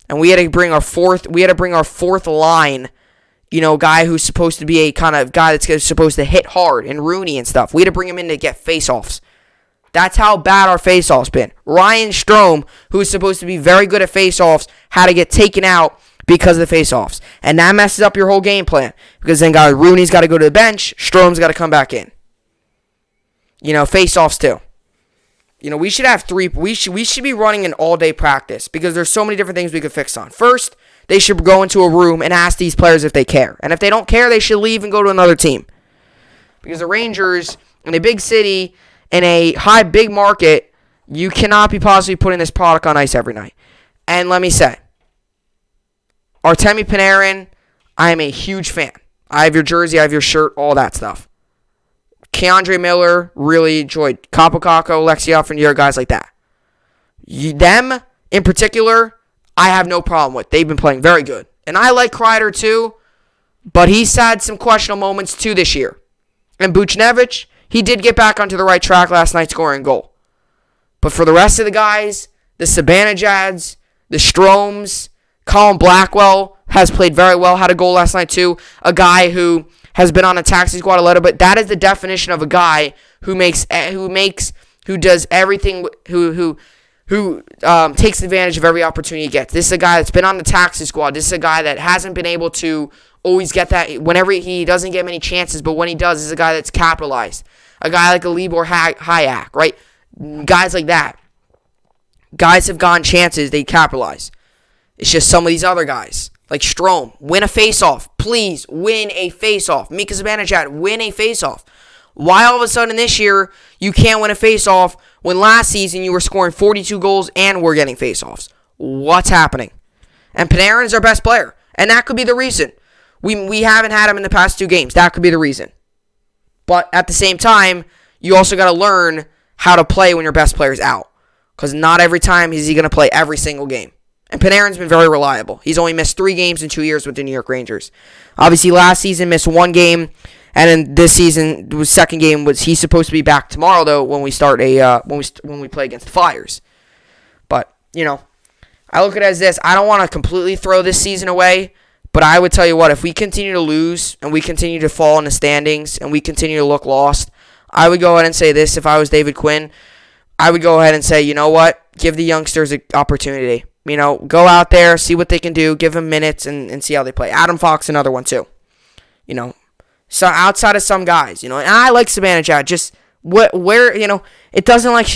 And we had to bring our fourth line, guy who's supposed to be a kind of guy that's supposed to hit hard, and Rooney and stuff. We had to bring him in to get faceoffs. That's how bad our faceoffs been. Ryan Strome, who is supposed to be very good at faceoffs, had to get taken out because of the faceoffs. And that messes up your whole game plan. Because then Rooney's got to go to the bench, Strome's got to come back in. Faceoffs too. We should have three. We should be running an all-day practice because there's so many different things we could fix on. First, they should go into a room and ask these players if they care. And if they don't care, they should leave and go to another team. Because the Rangers, in a big city, in a big market, you cannot be possibly putting this product on ice every night. And let me say, Artemi Panarin, I am a huge fan. I have your jersey, I have your shirt, all that stuff. Keandre Miller, really enjoyed. Capo Caco, Alexei Lafreniere, guys like that. Them, in particular, I have no problem with. They've been playing very good. And I like Kreider too, but he's had some questionable moments too this year. And Buchnevich, he did get back onto the right track last night, scoring a goal. But for the rest of the guys, the Zibanejads, the Stromes, Colin Blackwell has played very well, had a goal last night too. A guy who has been on a taxi squad a little bit. That is the definition of a guy who does everything, who takes advantage of every opportunity he gets. This is a guy that's been on the taxi squad. This is a guy that hasn't been able to always get that. Whenever he doesn't get many chances, but when he does, this is a guy that's capitalized. A guy like a Libor Hayek, right? Guys like that. Guys have gotten chances, they capitalize. It's just some of these other guys. Like Strome, win a faceoff. Please, win a faceoff. Mika Zibanejad, win a faceoff. Why all of a sudden this year you can't win a faceoff when last season you were scoring 42 goals and were getting faceoffs? What's happening? And Panarin's our best player. And that could be the reason. We haven't had him in the past 2 games. That could be the reason. But at the same time, you also got to learn how to play when your best player's out. Because not every time is he going to play every single game. And Panarin's been very reliable. He's only missed 3 games in 2 years with the New York Rangers. Obviously, last season missed 1 game, and then this season, the second game was he's supposed to be back tomorrow though when we start when we play against the Flyers. But I look at it as this: I don't want to completely throw this season away, but I would tell you what: if we continue to lose and we continue to fall in the standings and we continue to look lost, I would go ahead and say this: if I was David Quinn, I would go ahead and say, you know what? Give the youngsters an opportunity. Go out there, see what they can do, give them minutes, and see how they play. Adam Fox, another one, too. So outside of some guys, and I like Savannah Chad. Just where it doesn't like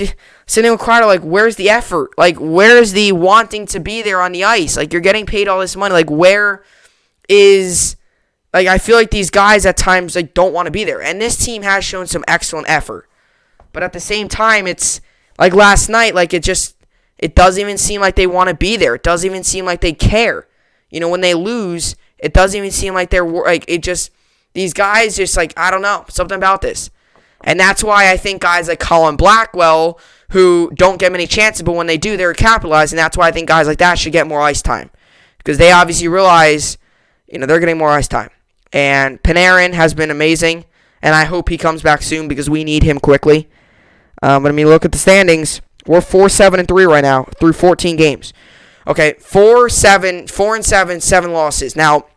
sitting with Crowder. Like, where's the effort? Like, where's the wanting to be there on the ice? Like, you're getting paid all this money. Like, where is I feel like these guys at times don't want to be there. And this team has shown some excellent effort, but at the same time, it's like last night. Like, it doesn't even seem like they want to be there. It doesn't even seem like they care. When they lose, it doesn't even seem like they're these guys just I don't know, something about this. And that's why I think guys like Colin Blackwell, who don't get many chances, but when they do, they're capitalized. And that's why I think guys like that should get more ice time, because they obviously realize, they're getting more ice time. And Panarin has been amazing, and I hope he comes back soon because we need him quickly. But I mean, look at the standings. We're 4-7-3 right now through 14 games. Okay, 4-7, 7 losses. Now,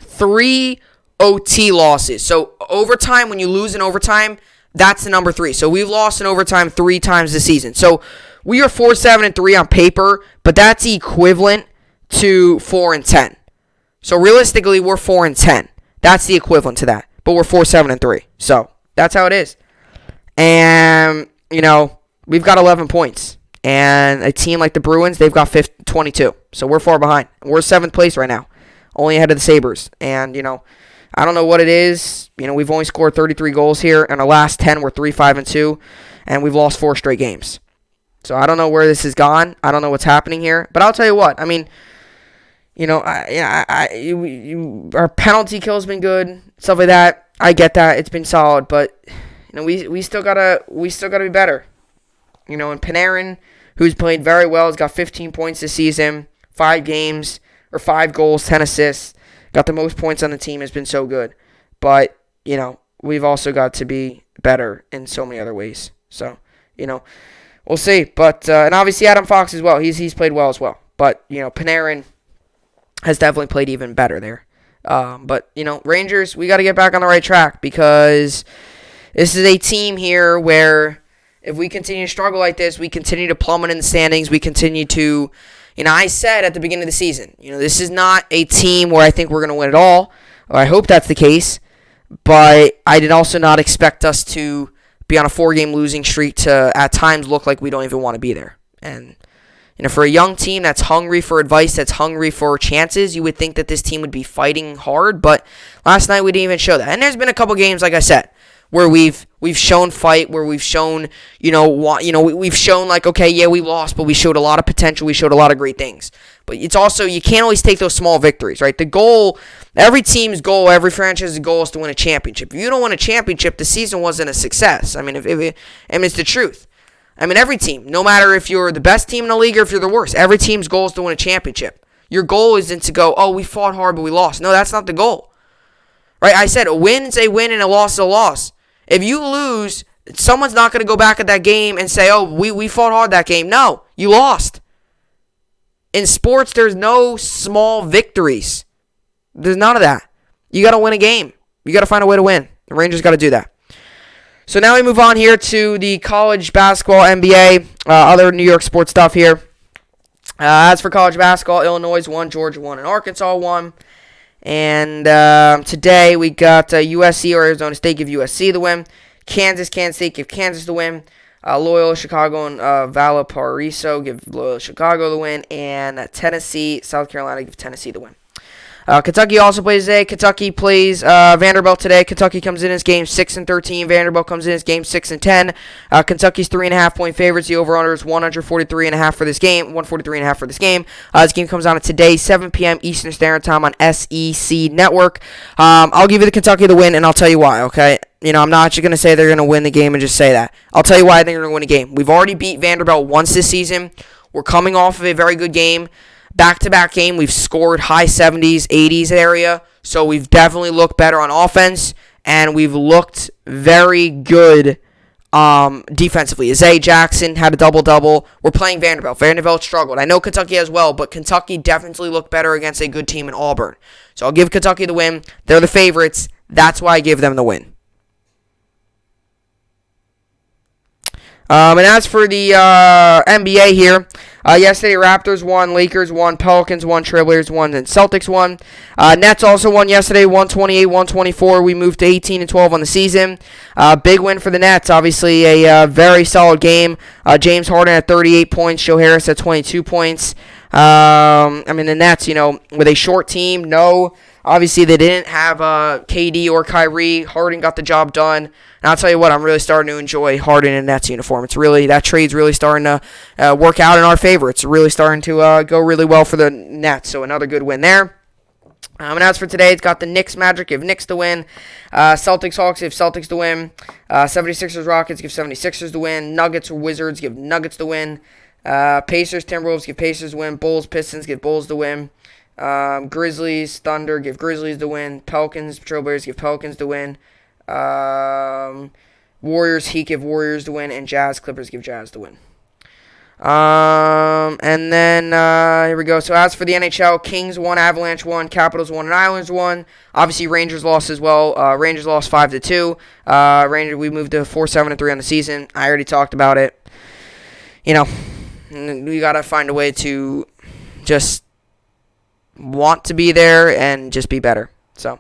3 OT losses. So overtime, when you lose in overtime, that's the number 3. So we've lost in overtime 3 times this season. So we are 4-7-3 on paper, but that's equivalent to 4-10. So realistically, we're 4-10. That's the equivalent to that. But we're 4-7-3. So that's how it is. And we've got 11 points. And a team like the Bruins, they've got 22. So we're far behind. We're 7th place right now, only ahead of the Sabres. And I don't know what it is. We've only scored 33 goals here. In our last 10, we're 3-5-2, and we've lost 4 straight games. So I don't know where this has gone. I don't know what's happening here. But I'll tell you what. I mean, our penalty kill's been good, stuff like that. I get that. It's been solid, but we still gotta be better. And Panarin, who's played very well, has got 15 points this season, 5 games or 5 goals, 10 assists. Got the most points on the team, has been so good. But, we've also got to be better in so many other ways. So, we'll see. But, and obviously Adam Fox as well. He's played well as well. But, Panarin has definitely played even better there. But, Rangers, we got to get back on the right track, because this is a team here where if we continue to struggle like this, we continue to plummet in the standings, we continue to... I said at the beginning of the season, this is not a team where I think we're going to win it all. Or I hope that's the case. But I did also not expect us to be on a 4-game losing streak to at times look like we don't even want to be there. And, for a young team that's hungry for advice, that's hungry for chances, you would think that this team would be fighting hard. But last night we didn't even show that. And there's been a couple games, like I said, where we've shown fight, where we've shown, we've shown okay, yeah, we lost, but we showed a lot of potential, we showed a lot of great things. But it's also, you can't always take those small victories, right? The goal, every team's goal, every franchise's goal is to win a championship. If you don't win a championship, the season wasn't a success. I mean, it's the truth. I mean, every team, no matter if you're the best team in the league or if you're the worst, every team's goal is to win a championship. Your goal isn't to go, oh, we fought hard, but we lost. No, that's not the goal. Right? I said a win is a win and a loss is a loss. If you lose, someone's not going to go back at that game and say, oh, we fought hard that game. No, you lost. In sports, there's no small victories. There's none of that. You got to win a game. You got to find a way to win. The Rangers got to do that. So now we move on here to the college basketball NBA, other New York sports stuff here. As for college basketball, Illinois won, Georgia won, and Arkansas won. And today we got USC or Arizona State give USC the win. Kansas State give Kansas the win. Loyola Chicago and Valparaiso give Loyola Chicago the win. And Tennessee, South Carolina give Tennessee the win. Kentucky also plays today. Kentucky plays Vanderbilt today. Kentucky comes in as game 6-13. Vanderbilt comes in as game 6-10. Kentucky's 3.5-point favorites. The over/under is 143.5 for this game. 143.5 for this game. This game comes on today, 7 p.m. Eastern Standard Time on SEC Network. I'll give you the Kentucky the win, and I'll tell you why. Okay, I'm not just gonna say they're gonna win the game and just say that. I'll tell you why I think they're gonna win a game. We've already beat Vanderbilt once this season. We're coming off of a very good game. Back-to-back game, we've scored high 70s, 80s area, so we've definitely looked better on offense, and we've looked very good defensively. Isaiah Jackson had a double-double. We're playing Vanderbilt. Vanderbilt struggled. I know Kentucky as well, but Kentucky definitely looked better against a good team in Auburn. So I'll give Kentucky the win. They're the favorites. That's why I give them the win. And as for the NBA here, yesterday Raptors won, Lakers won, Pelicans won, Trailblazers won, and Celtics won. Nets also won yesterday, 128-124. We moved to 18-12 on the season. Big win for the Nets. Obviously, a very solid game. James Harden at 38 points, Joe Harris at 22 points. The Nets, with a short team, obviously they didn't have KD or Kyrie. Harden got the job done. And I'll tell you what, I'm really starting to enjoy Harden in Nets uniform. That trade's really starting to work out in our favor. It's really starting to go really well for the Nets. So another good win there. And as for today, it's got the Knicks Magic, give Knicks the win. Celtics Hawks, give Celtics the win. 76ers Rockets, give 76ers the win. Nuggets Wizards, give Nuggets the win. Pacers Timberwolves, give Pacers the win. Bulls Pistons, give Bulls the win. Grizzlies Thunder, give Grizzlies the win. Pelicans Trailblazers, give Pelicans the win. Warriors Heat, give Warriors the win. And Jazz Clippers, give Jazz the win. And then here we go. So as for the NHL, Kings won, Avalanche won, Capitals won, and Islanders won. Obviously, Rangers lost as well. Rangers lost 5-2. We moved to 4-7-3 on the season. I already talked about it. We gotta find a way to just want to be there and just be better. So.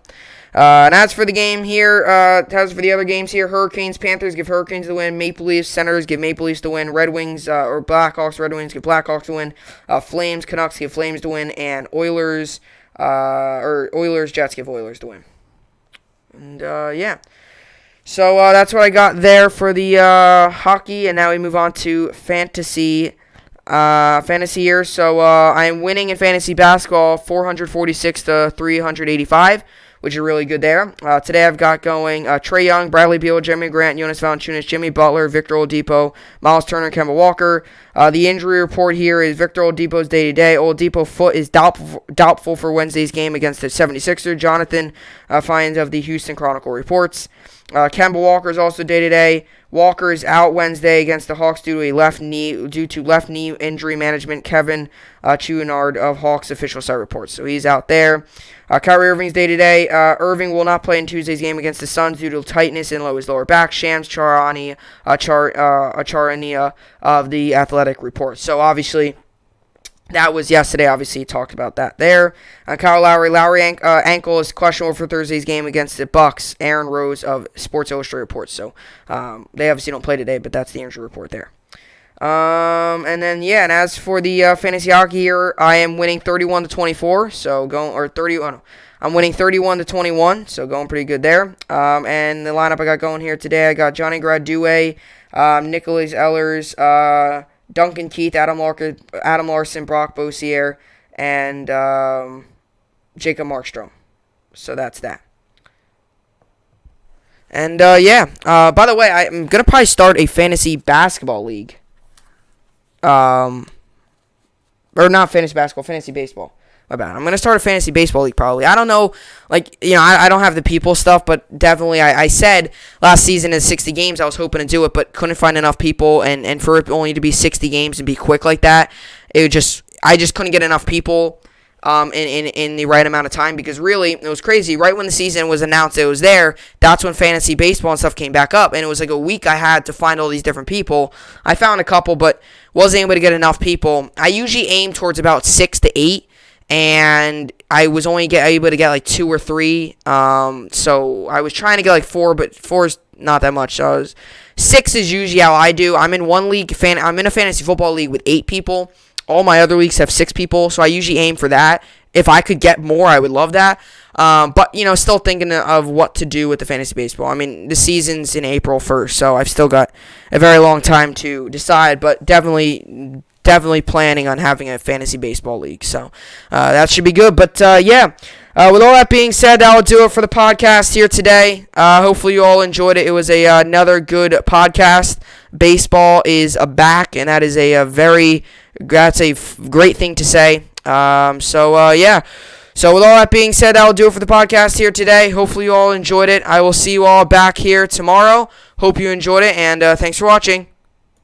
And as for the game here, as for the other games here, Hurricanes, Panthers give Hurricanes the win. Maple Leafs, Senators give Maple Leafs the win. Red Wings, or Blackhawks, Red Wings give Blackhawks the win. Flames, Canucks give Flames the win. And Oilers, Jets give Oilers the win. And, yeah. So, that's what I got there for the hockey. And now we move on to fantasy here. So, I am winning in fantasy basketball 446 to 385. Which is really good there. Today I've got going Trae Young, Bradley Beal, Jeremy Grant, Jonas Valanciunas, Jimmy Butler, Victor Oladipo, Miles Turner, Kemba Walker. The injury report here is Victor Oladipo's day-to-day. Oladipo's foot is doubtful for Wednesday's game against the 76ers. Jonathan Fines of the Houston Chronicle reports. Kemba Walker is also day-to-day. Walker is out Wednesday against the Hawks due to left knee injury management. Kevin Chouinard of Hawks official site reports. So he's out there. Kyrie Irving's day-to-day. Irving will not play in Tuesday's game against the Suns due to tightness in his lower back. Shams Charania of the Athletic reports. So obviously, that was yesterday. Obviously, he talked about that there. Kyle Lowry ankle is questionable for Thursday's game against the Bucks. Aaron Rose of Sports Illustrated reports. So they obviously don't play today, but that's the injury report there. And as for the fantasy hockey here, I am winning 31-24. So I'm winning 31-21. So going pretty good there. And the lineup I got going here today, I got Johnny Gradue, Nicholas Ehlers, Duncan Keith, Adam Larson, Brock Beausier, and Jacob Markstrom. So that's that. And, by the way, I'm going to probably start a fantasy basketball league. Or not fantasy basketball, fantasy baseball. My bad. I'm going to start a fantasy baseball league probably. I don't know, I don't have the people stuff, but definitely I said last season in 60 games I was hoping to do it, but couldn't find enough people, and for it only to be 60 games and be quick like that, I just couldn't get enough people in the right amount of time, because really, it was crazy. Right when the season was announced it was there, that's when fantasy baseball and stuff came back up, and it was like a week I had to find all these different people. I found a couple, but wasn't able to get enough people. I usually aim towards about 6 to 8, and I was only able to get like 2 or 3. So I was trying to get like 4, but 4 is not that much. So 6 is usually how I do. I'm in one league. I'm in a fantasy football league with 8 people. All my other leagues have 6 people, so I usually aim for that. If I could get more, I would love that. But, still thinking of what to do with the fantasy baseball. I mean, the season's in April 1st, so I've still got a very long time to decide, but definitely planning on having a fantasy baseball league. So that should be good. But, with all that being said, that will do it for the podcast here today. Hopefully you all enjoyed it. It was another good podcast. Baseball is back, and that is that's a great thing to say. So with all that being said, that will do it for the podcast here today. Hopefully you all enjoyed it. I will see you all back here tomorrow. Hope you enjoyed it, and thanks for watching.